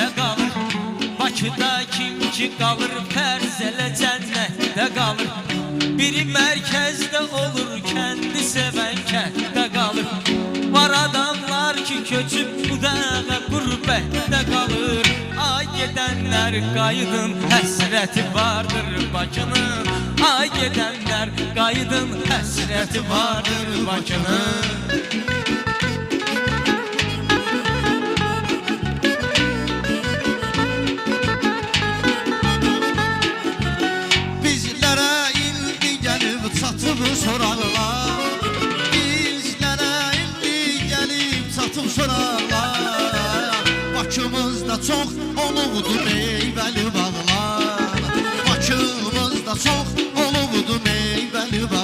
cənnətdə qalır. Bakıda kim ki qalır, fərz elə cənnətdə qalır. Biri mərkəzdə olur, kəndi sevən kənddə qalır. Var adamlar ki köçüb bu dağa qürbətdə qalır. Ay gedənlər qayıdın, həsrəti vardır Bakının. Ay gedənlər qayıdın, həsrəti vardır Bakının. Bizlərə indi gəlib çatıb sorarlar. Bizlərə indi gəlib çatıb sorarlar. Bakımızda çox olubdu meyvəli bağlar. Bakımızda çox olubdu meyvəli bağlar.